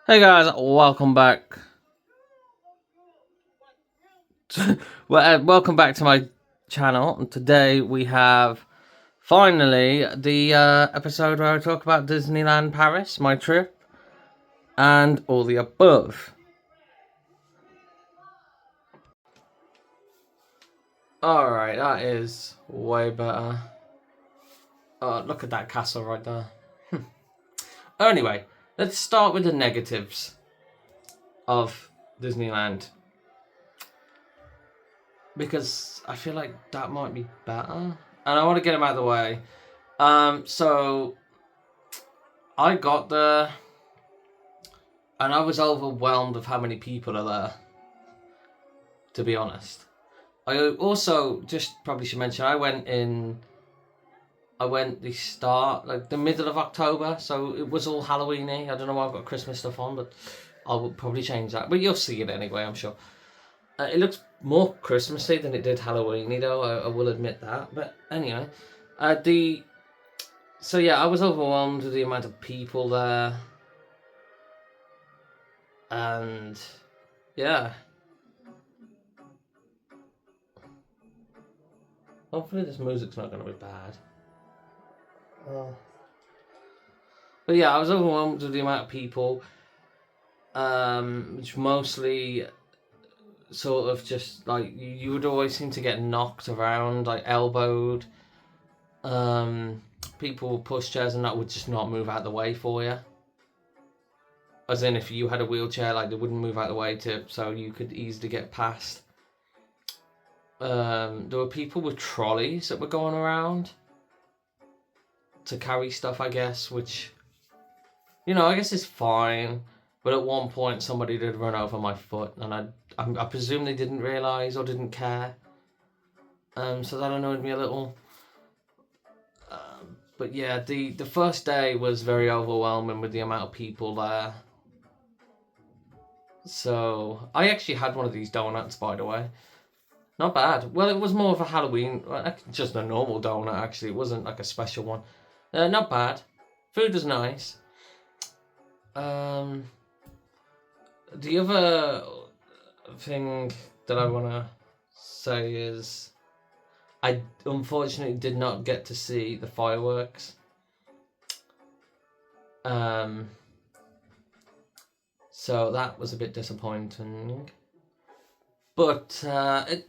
Hey guys, welcome back. Welcome back to my channel. And today we have finally the episode where I talk about Disneyland Paris, my trip, and all the above. Alright, that is way better. Oh, look at that castle right there. Anyway, let's start with the negatives of Disneyland, because I feel like that might be better, and I want to get them out of the way. So I got there, and I was overwhelmed of how many people are there, to be honest. I also just probably should mention I went the middle of October, so it was all Halloweeny. I don't know why I've got Christmas stuff on, but I will probably change that. But you'll see it anyway, I'm sure. It looks more Christmassy than it did Halloweeny, though. I will admit that. But anyway, so yeah, I was overwhelmed with the amount of people there, and yeah. Hopefully this music's not going to be bad. But yeah, I was overwhelmed with the amount of people, which mostly sort of just like you would always seem to get knocked around, like elbowed. People would push chairs and that would just not move out of the way for you. As in, if you had a wheelchair, like they wouldn't move out of the way so you could easily get past. There were people with trolleys that were going around to carry stuff, I guess, which, I guess is fine. But at one point, somebody did run over my foot, and I presume they didn't realise or didn't care. So that annoyed me a little. But yeah, the first day was very overwhelming with the amount of people there. So I actually had one of these donuts, by the way. Not bad. Well, it was more of a Halloween, just a normal donut, actually. It wasn't like a special one. Not bad. Food was nice. The other thing that I want to say is I unfortunately did not get to see the fireworks. So that was a bit disappointing. But, I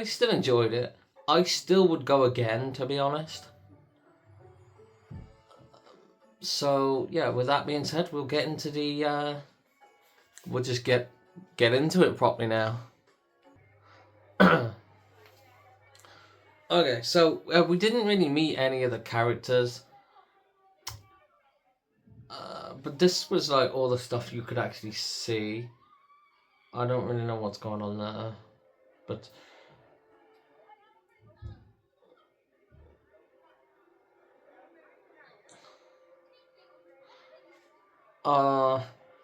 still enjoyed it. I still would go again, to be honest. So, yeah, with that being said, we'll get into we'll just get into it properly now. Okay, so we didn't really meet any of the characters. But this was like all the stuff you could actually see. I don't really know what's going on there, but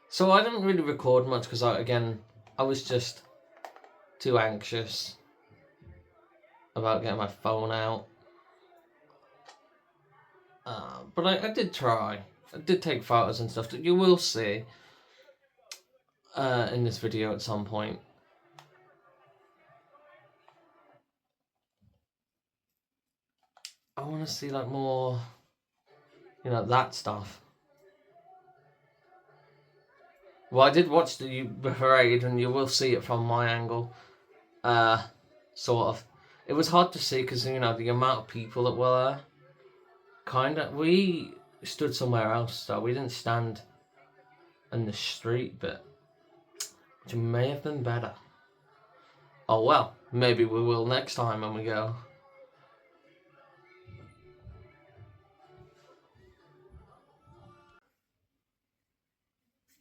so I didn't really record much because I was just too anxious about getting my phone out. But I did try. I did take photos and stuff that you will see in this video at some point. I want to see like more, that stuff. Well, I did watch the parade, and you will see it from my angle. Sort of. It was hard to see because, the amount of people that were there. Kinda. We stood somewhere else, so we didn't stand in the street bit, which may have been better. Oh well, maybe we will next time when we go.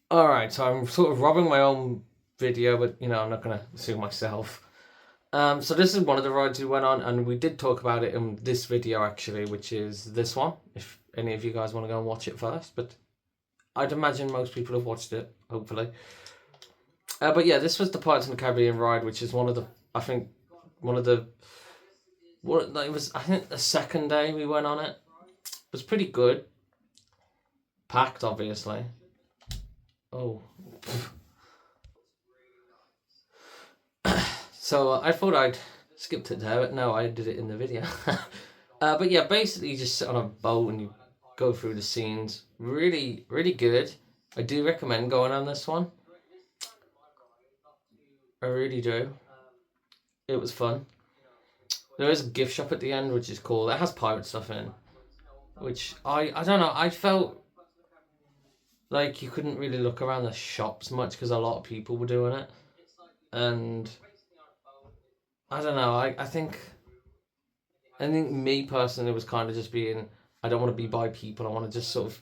Alright, so I'm sort of robbing my own video, but, I'm not going to sue myself. So this is one of the rides we went on, and we did talk about it in this video, actually, which is this one, if any of you guys want to go and watch it first, but I'd imagine most people have watched it, hopefully. But yeah, this was the Pirates of the Caribbean ride, which is it was, I think, the second day we went on it. It was pretty good. Packed, obviously. Oh. So I thought I'd skipped it there, but no, I did it in the video. But yeah, basically you just sit on a boat and you go through the scenes. Really, really good. I do recommend going on this one. I really do. It was fun. There is a gift shop at the end, which is cool. It has pirate stuff in, which I don't know. I felt like you couldn't really look around the shops much because a lot of people were doing it, and I don't know. I think me personally was kind of just being. I don't want to be by people. I want to just sort of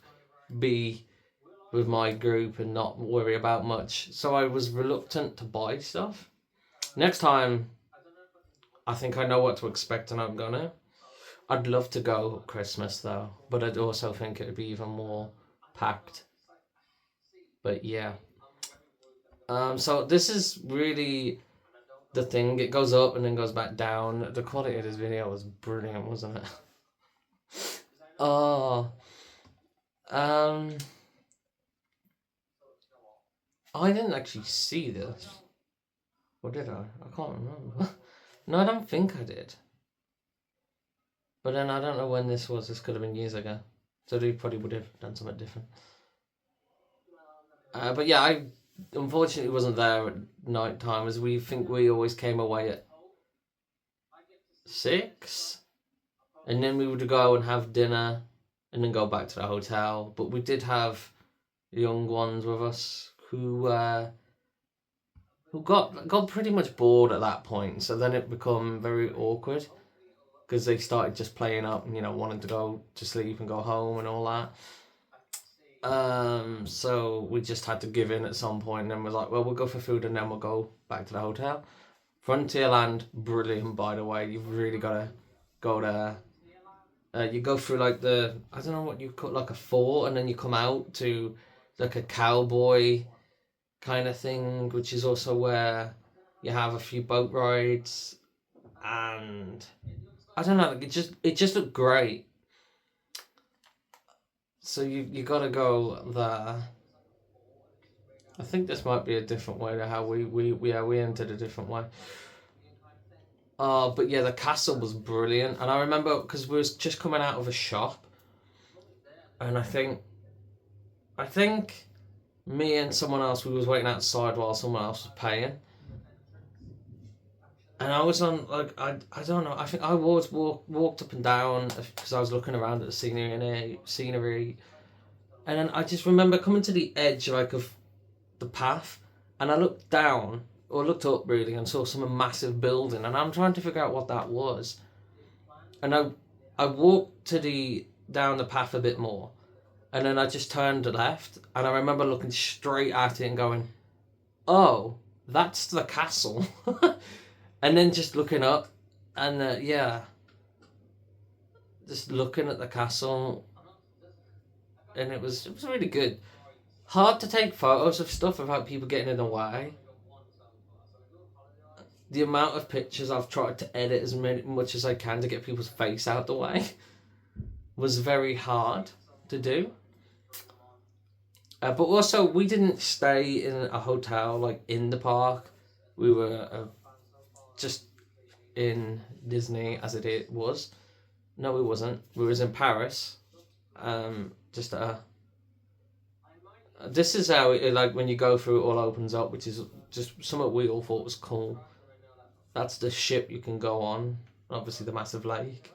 be with my group and not worry about much. So I was reluctant to buy stuff. Next time, I think I know what to expect and I'm gonna. I'd love to go Christmas though, but I'd also think it'd be even more packed. But yeah. So this is really the thing. It goes up and then goes back down. The quality of this video was brilliant, wasn't it? Oh. Um. I didn't actually see this. Or did I? I can't remember. No, I don't think I did. But then I don't know when this was. This could have been years ago. So they probably would have done something different. But yeah, I unfortunately wasn't there at night time, as we think we always came away at 6. And then we would go and have dinner and then go back to the hotel. But we did have young ones with us who got pretty much bored at that point. So then it became very awkward because they started just playing up and, wanting to go to sleep and go home and all that. So we just had to give in at some point, and then we're like, well, we'll go for food and then we'll go back to the hotel. Frontierland, brilliant, by the way. You've really got to go there. You go through like I don't know what you call, like a fort, and then you come out to like a cowboy kind of thing, which is also where you have a few boat rides, and I don't know, it just looked great. So you gotta go there. I think this might be a different way to how we entered a different way. But yeah, the castle was brilliant, and I remember because we was just coming out of a shop, and I think me and someone else, we was waiting outside while someone else was paying, and I was on like I don't know. I think I was walked up and down because I was looking around at the scenery, and then I just remember coming to the edge of the path, and I looked down or looked up really and saw some massive building, and I'm trying to figure out what that was, and I walked down the path a bit more, and then I just turned left, and I remember looking straight at it and going, oh, that's the castle. And then just looking up, and just looking at the castle, and it was really good. Hard to take photos of stuff without people getting in the way. The amount of pictures I've tried to edit as much as I can to get people's face out the way was very hard to do. But also, we didn't stay in a hotel like in the park. We were just in Disney as it was. No, we wasn't. We was in Paris. Just this is how it, like when you go through, it all opens up, which is just something we all thought was cool. That's the ship you can go on. Obviously, the massive lake.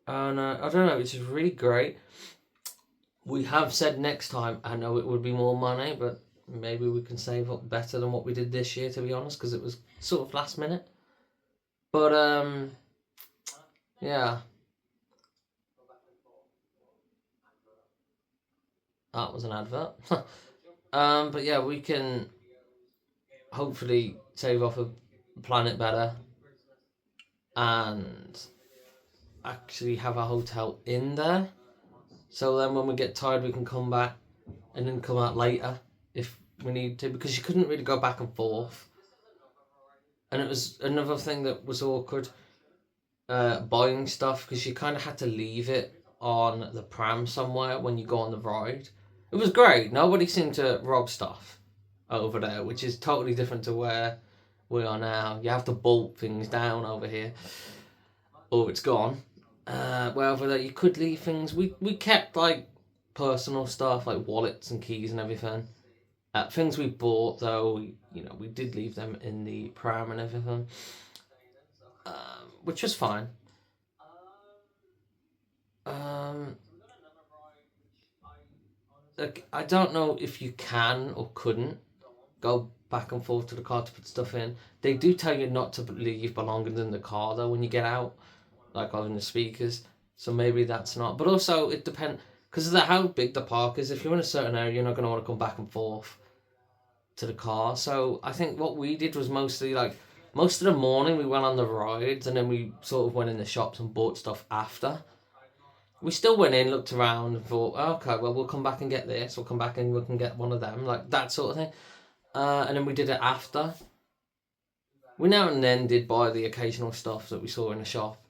And I don't know, it's just really great. We have said next time, I know it would be more money, but maybe we can save up better than what we did this year, to be honest, because it was sort of last minute. But, yeah. That was an advert. But yeah, we can hopefully save off a planet better and actually have a hotel in there. So then when we get tired, we can come back and then come out later if we need to, because you couldn't really go back and forth. And it was another thing that was awkward, buying stuff, because you kind of had to leave it on the pram somewhere when you go on the ride. It was great. Nobody seemed to rob stuff over there, which is totally different to where we are now. You have to bolt things down over here, or it's gone. Where over there you could leave things. We kept like personal stuff like wallets and keys and everything. Things we bought though, we did leave them in the pram and everything, which was fine. Like, I don't know if you can or couldn't go back and forth to the car to put stuff in. They do tell you not to leave belongings in the car though when you get out, like on the speakers. So maybe that's not. But also it depends because of how big the park is. If you're in a certain area, you're not going to want to come back and forth to the car. So I think what we did was mostly like most of the morning we went on the rides and then we sort of went in the shops and bought stuff after. We still went in, looked around and thought, okay, well, we'll come back and get this. We'll come back and we can get one of them, like that sort of thing. And then we did it after. We now and then did buy the occasional stuff that we saw in the shop.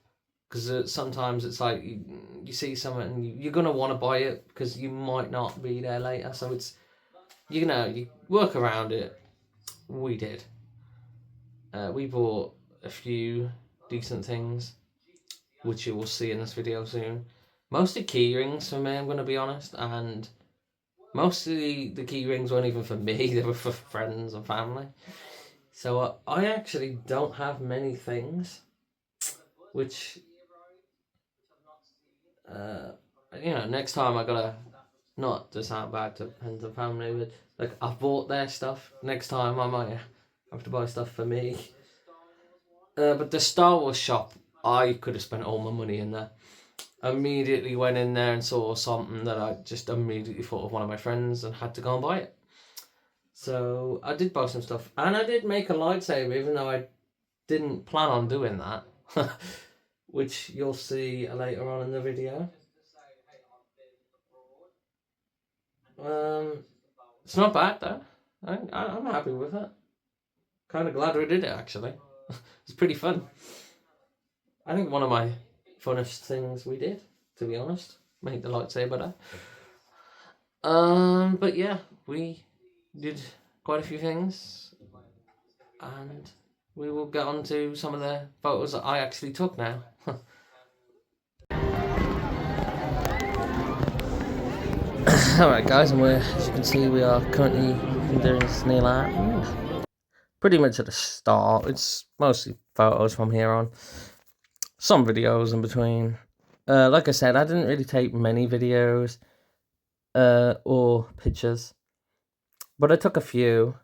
Because sometimes it's like you see something and you're going to want to buy it because you might not be there later. So it's, you work around it. We did. We bought a few decent things, which you will see in this video soon. Mostly key rings for me, I'm going to be honest, and mostly the key rings weren't even for me, they were for friends and family. So I actually don't have many things, which, next time I gotta, not to sound bad to friends and family, but like I've bought their stuff, next time I might have to buy stuff for me. But the Star Wars shop, I could have spent all my money in there. Immediately went in there and saw something that I just immediately thought of one of my friends and had to go and buy it. So I did buy some stuff. And I did make a lightsaber, even though I didn't plan on doing that. Which you'll see later on in the video. It's not bad though. I'm happy with it. Kind of glad we did it actually. It's pretty fun. I think one of my funnest things we did, to be honest, make the lightsaber there. But yeah, we did quite a few things, and we will get on to some of the photos that I actually took now. Alright guys, and as you can see, we are currently in Disneyland. Pretty much at the start. It's mostly photos from here on. Some videos in between. Like I said, I didn't really take many videos or pictures, but I took a few.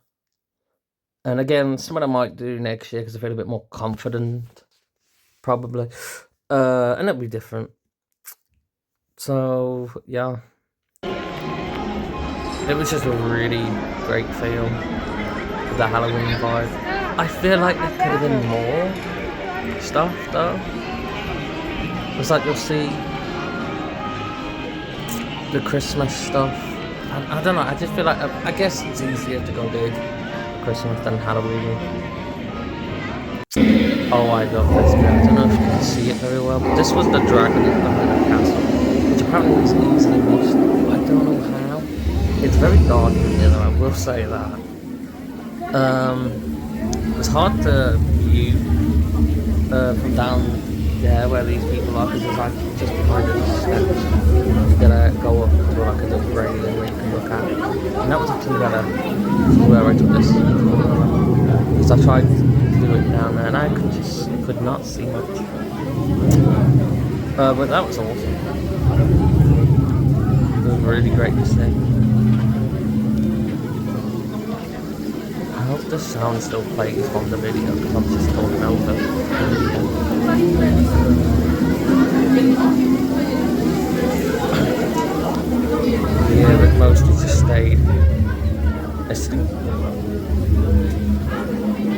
And again, some of them I might do next year because I feel a bit more confident, probably. And it'll be different. So yeah, it was just a really great feel. The Halloween vibe. I feel like there could have been more stuff though. It's like you'll see the Christmas stuff. I don't know, I just feel like, I guess it's easier to go big for Christmas than Halloween. Oh, I love this bit. I don't know if you can see it very well, but this was the dragon at the castle, which apparently is easily missed. I don't know how. It's very dark in here though, I will say that. It's hard to view from down there where these people are, because it's like just behind the steps. You gotta go up to like a little railing where you can look at. And that was actually better where I took this. Because I tried to do it down there and I could not see much. But that was awesome. It was really great to see. I hope the sound still plays from the video because I'm just talking over the video. Yeah, but mostly just stayed listening.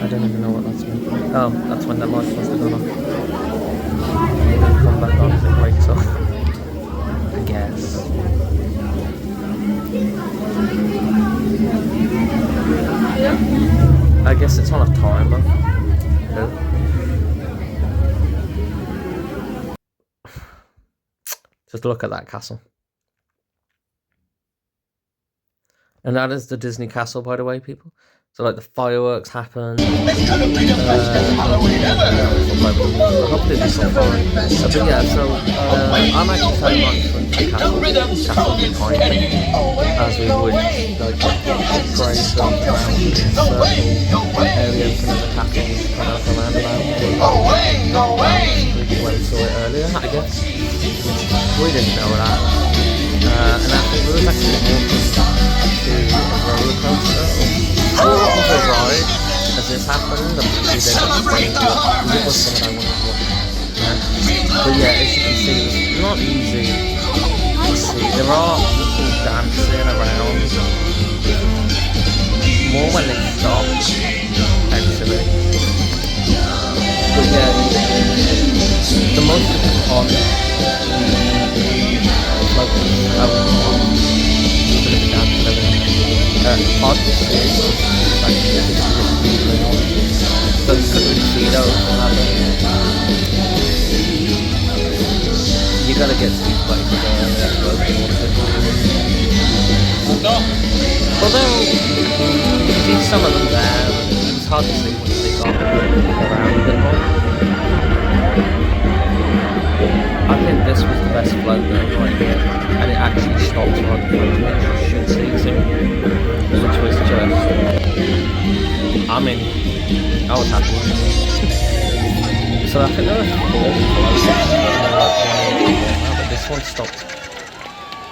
I don't even know what that's meant. Oh, that's when the light must have gone off. It'll come back on as it wakes up, I guess. I guess it's on a timer. No. Just look at that castle. And that is the Disney Castle, by the way, people. So like the fireworks happen. It's gonna be the best damn Halloween ever. Hopefully this will fine. But yeah, so I'm actually saying like front of the castle behind me, as we would like upgrade the round circle area into the castle, kind of the roundabout. When we saw it earlier, I guess. We didn't know that. And I think we was actually walking to a roller coaster or a ride as this happened, and we then explained to it. It was something I wanted to watch. Yeah. But yeah, as you can see, it's not easy to see. There are people dancing around more when they stop, actually. But yeah, the most important like hard to see, like so you couldn't really see those you gotta get to these places although you can see some of them there, it's hard to see once they got around a bit more. I think this was the best float though, right here, and it actually stopped right in front of me, as you should see soon, which was just, I mean, I was happy with it. So I think there were 4 floats, but this one stopped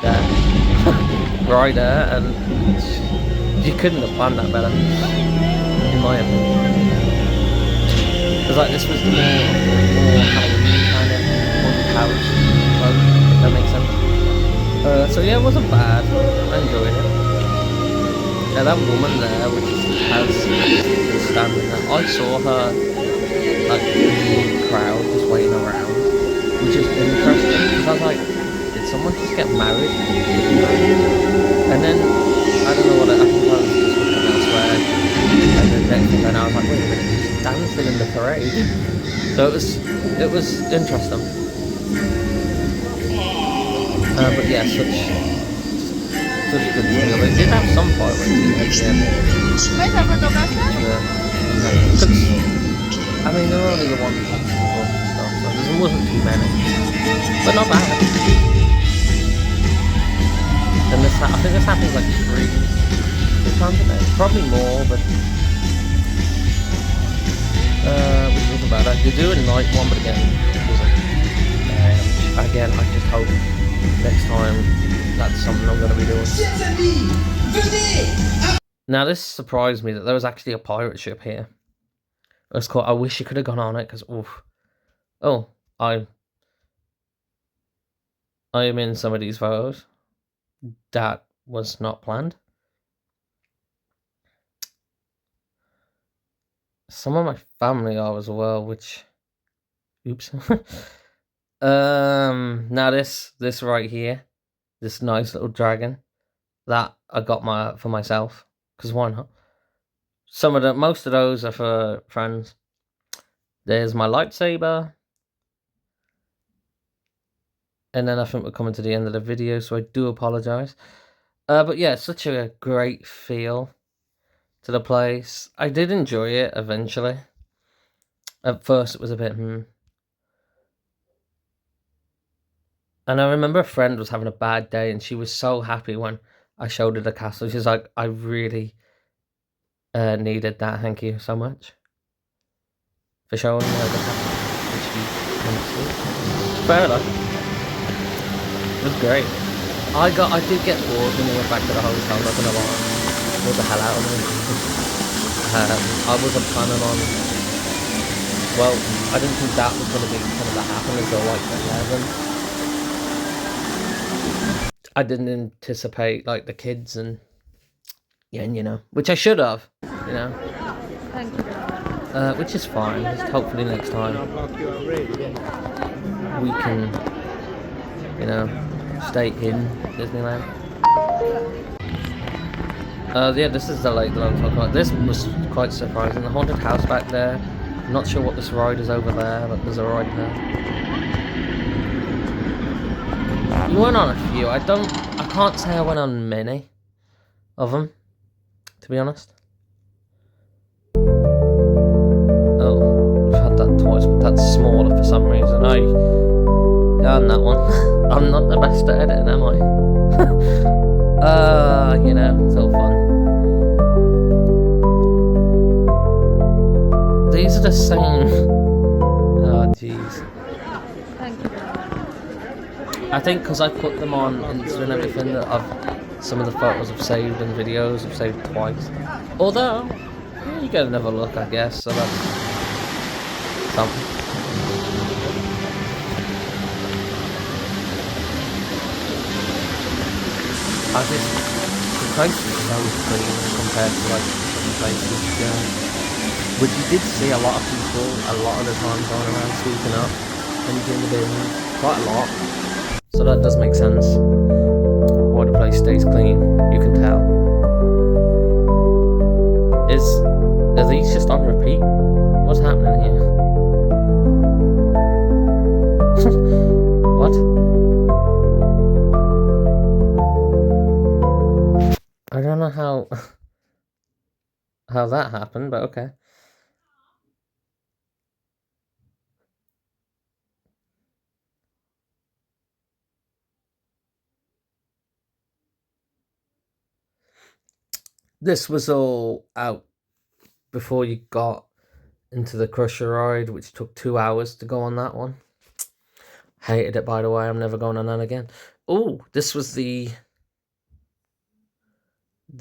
there, right there, and you couldn't have planned that better, in my opinion. Because like this was more Halloween kind of house, if that makes sense. So yeah, it wasn't bad. I enjoyed it. Yeah, that woman there, which has standing there, I saw her like in the crowd just waiting around, which is interesting because I was like, did someone just get married? And then I don't know what I think I was just looking elsewhere, and then next thing I was like, wait a minute, she's dancing in the parade. So it was interesting. But yeah, such good deal. They did have some fireworks at the end. I mean, there were only the one stuff, so there wasn't too many, but not bad. And this, I think this happens like 3 times a day, probably more, but which wasn't bad. I did do a night one, but again, it wasn't. Again, I just hope next time that's something I'm going to be doing. Now this surprised me that there was actually a pirate ship here. It was cool. I wish you could have gone on it because I am in some of these photos. That was not planned. Some of my family are as well, which oops. Now this right here, this nice little dragon that I got for myself, because why not? Most of those are for friends. There's my lightsaber, and then I think we're coming to the end of the video, so I do apologize. But yeah, such a great feel to the place. I did enjoy it eventually. At first, it was a bit And I remember a friend was having a bad day, and she was so happy when I showed her the castle. She's like, I really needed that. Thank you so much for showing her the castle. Fair enough. It was great. I did get bored when we went back to the hotel. I'm not gonna lie. What the hell out of me. I wasn't planning on. Well, I didn't think that was gonna be something that happened until like 11. I didn't anticipate like the kids and which I should have, Thank you. which is fine. Just hopefully next time we can, stay in Disneyland. Yeah, this is the lake that I'm talking about. This was quite surprising. The haunted house back there. I'm not sure what this ride is over there, but there's a ride there. We went on a few. I can't say I went on many of them, to be honest. Oh, we've had that twice, but that's smaller for some reason. On that one. I'm not the best at editing, am I? You know, it's all fun. These are the same. Oh, jeez. Thank you. I think because I put them on Insta and everything, that some of the photos I've saved and videos I've saved twice. Although, you get another look, I guess, so that's something. The place is so clean compared to like other places. But you did see a lot of people a lot of the time going around sweeping up, emptying the bins, quite a lot. So that does make sense. Why the place stays clean, you can tell. Are these just on repeat? What's happening here? What? I don't know how that happened, but okay. This was all out before you got into the Crusher ride, which took 2 hours to go on that one. Hated it, by the way. I'm never going on that again. Oh, this was the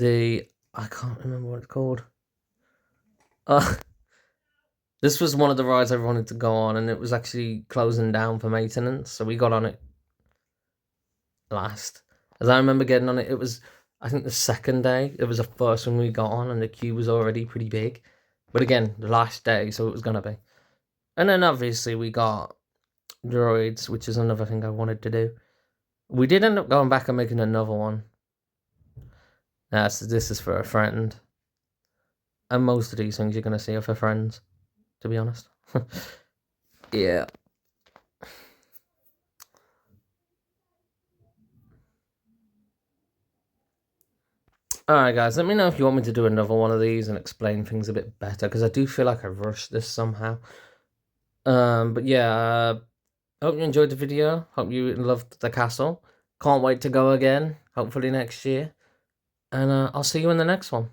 I can't remember what it's called. This was one of the rides I wanted to go on, and it was actually closing down for maintenance, so we got on it last. As I remember getting on it, it was, I think, the second day. It was the first one we got on, and the queue was already pretty big. But again, the last day, so it was gonna be. And then obviously we got droids, which is another thing I wanted to do. We did end up going back and making another one. So this is for a friend. And most of these things you're gonna see are for friends, to be honest. Yeah. Alright guys, let me know if you want me to do another one of these and explain things a bit better, because I do feel like I rushed this somehow. But yeah, hope you enjoyed the video. Hope you loved the castle. Can't wait to go again, hopefully next year. And I'll see you in the next one.